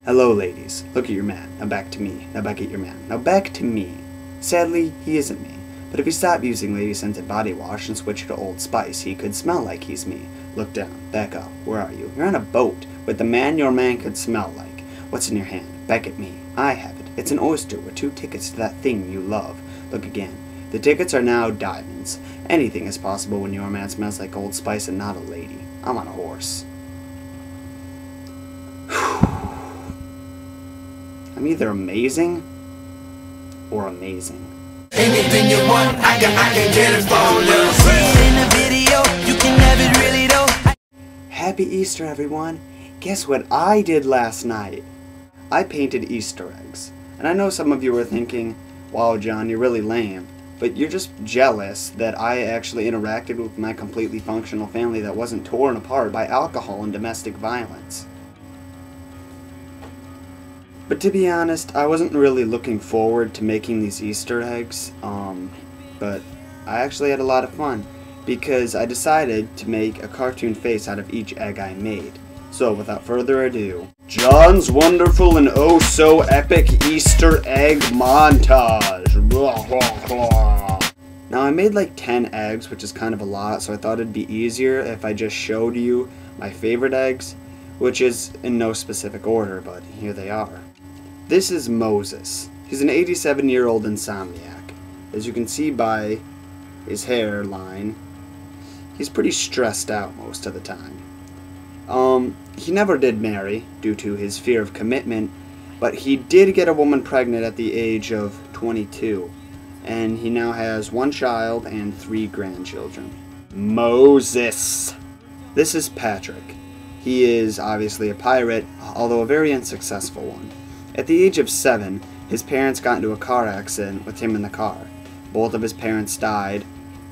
Hello ladies, look at your man, now back to me, now back at your man, now back to me. Sadly, he isn't me, but if he stopped using lady scented body wash and switched to Old Spice, he could smell like he's me. Look down, back up, where are you? You're on a boat, with the man your man could smell like. What's in your hand? Back at me. I have it. It's an oyster with 2 tickets to that thing you love. Look again. The tickets are now diamonds. Anything is possible when your man smells like Old Spice and not a lady. I'm on a horse. I'm either amazing or amazing. Anything you want, I can get it for you. See it in the video, you can have it really though. Happy Easter, everyone. Guess what I did last night? I painted Easter eggs. And I know some of you are thinking, wow, John, you're really lame. But you're just jealous that I actually interacted with my completely functional family that wasn't torn apart by alcohol and domestic violence. But to be honest, I wasn't really looking forward to making these Easter eggs, but I actually had a lot of fun, because I decided to make a cartoon face out of each egg I made. So without further ado, John's wonderful and oh so epic Easter egg montage! Now I made like 10 eggs, which is kind of a lot, so I thought it'd be easier if I just showed you my favorite eggs, which is in no specific order, but here they are. This is Moses. He's an 87-year-old insomniac. As you can see by his hairline, he's pretty stressed out most of the time. He never did marry due to his fear of commitment, but he did get a woman pregnant at the age of 22, and he now has 1 child and 3 grandchildren. Moses! This is Patrick. He is obviously a pirate, although a very unsuccessful one. At the age of 7, his parents got into a car accident with him in the car. Both of his parents died,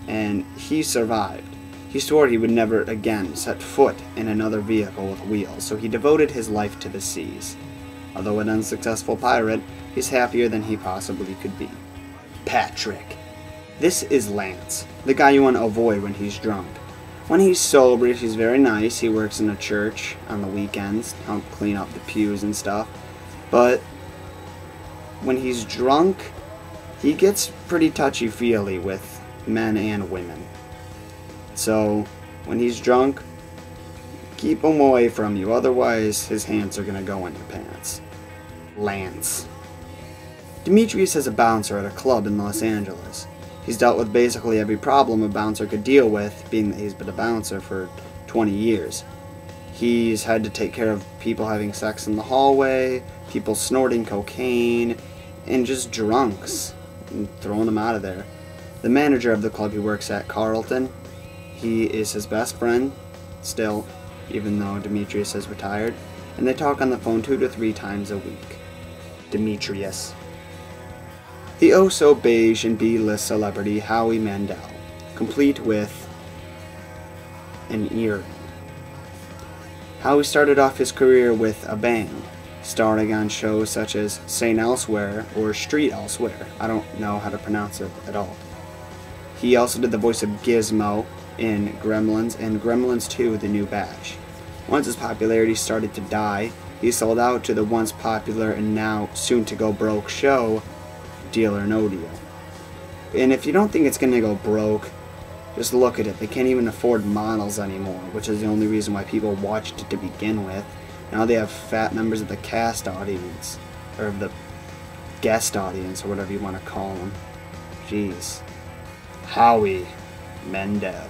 and he survived. He swore he would never again set foot in another vehicle with wheels, so he devoted his life to the seas. Although an unsuccessful pirate, he's happier than he possibly could be. Patrick. This is Lance, the guy you want to avoid when he's drunk. When he's sober, he's very nice. He works in a church on the weekends, help clean up the pews and stuff. But when he's drunk, he gets pretty touchy-feely with men and women. So when he's drunk, keep him away from you, otherwise his hands are gonna go in your pants. Lance. Demetrius is a bouncer at a club in Los Angeles. He's dealt with basically every problem a bouncer could deal with, being that he's been a bouncer for 20 years. He's had to take care of people having sex in the hallway, people snorting cocaine, and just drunks, and throwing them out of there. The manager of the club he works at, Carlton, he is his best friend, still, even though Demetrius has retired, and they talk on the phone 2 to 3 times a week. Demetrius. The oh-so-beige and B-list celebrity Howie Mandel, complete with an earring. Howie started off his career with a bang, starring on shows such as St. Elsewhere or Street Elsewhere. I don't know how to pronounce it at all. He also did the voice of Gizmo in Gremlins and Gremlins 2: The New Batch. Once his popularity started to die, he sold out to the once popular and now soon-to-go broke show, Deal or No Deal. And if you don't think it's going to go broke, just look at it. They can't even afford models anymore, which is the only reason why people watched it to begin with. Now they have fat members of the cast audience, or of the guest audience, or whatever you want to call them. Jeez. Howie Mandel.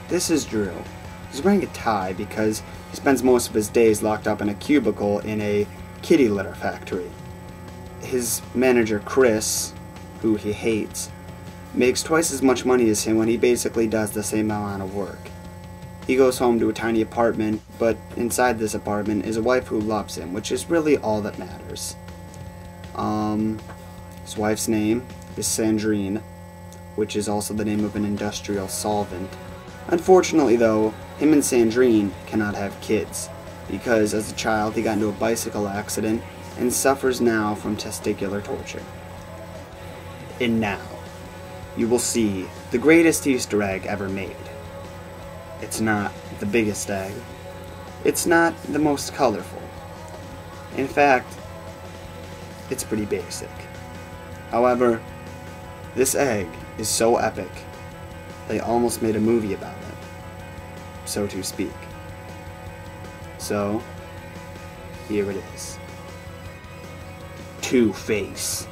This is Drew. He's wearing a tie because he spends most of his days locked up in a cubicle in a kitty litter factory. His manager, Chris, who he hates, makes twice as much money as him when he basically does the same amount of work. He goes home to a tiny apartment, but inside this apartment is a wife who loves him, which is really all that matters. His wife's name is Sandrine, which is also the name of an industrial solvent. Unfortunately though, him and Sandrine cannot have kids, because as a child he got into a bicycle accident and suffers now from testicular torture. And now, you will see the greatest Easter egg ever made. It's not the biggest egg. It's not the most colorful. In fact, it's pretty basic. However, this egg is so epic, they almost made a movie about it, so to speak. So, here it is. Two-Face.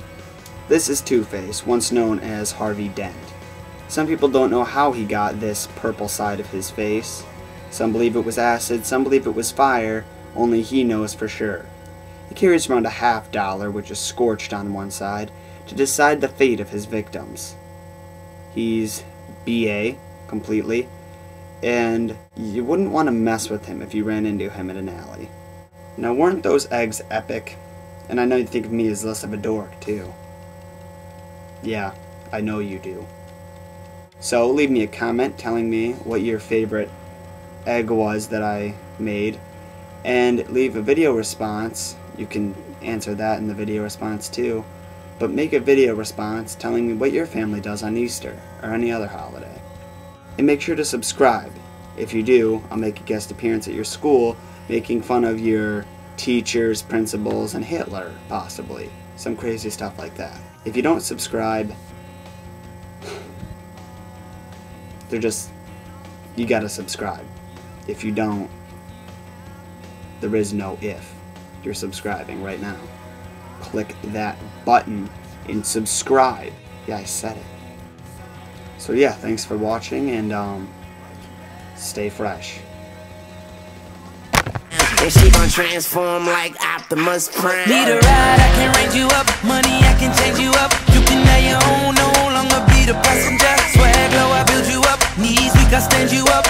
This is Two-Face, once known as Harvey Dent. Some people don't know how he got this purple side of his face. Some believe it was acid, some believe it was fire, only he knows for sure. He carries around a $50, which is scorched on one side, to decide the fate of his victims. He's BA, completely, and you wouldn't want to mess with him if you ran into him in an alley. Now, weren't those eggs epic? And I know you think of me as less of a dork, too. Yeah, I know you do. So leave me a comment telling me what your favorite egg was that I made, and leave a video response. You can answer that in the video response too, but make a video response telling me what your family does on Easter or any other holiday. And make sure to subscribe. If you do, I'll make a guest appearance at your school making fun of your teachers, principals, and Hitler, possibly. Some crazy stuff like that. If you don't subscribe, you gotta subscribe. If you don't, there is no if. You're subscribing right now. Click that button and subscribe. Yeah, I said it. So yeah, thanks for watching, and stay fresh. And she gon' transform like Optimus Prime. Need a ride, I can range you up. Money, I can change you up. You can have your own, no longer be the passenger. Swag low, I build you up. Knees weak, I stand you up.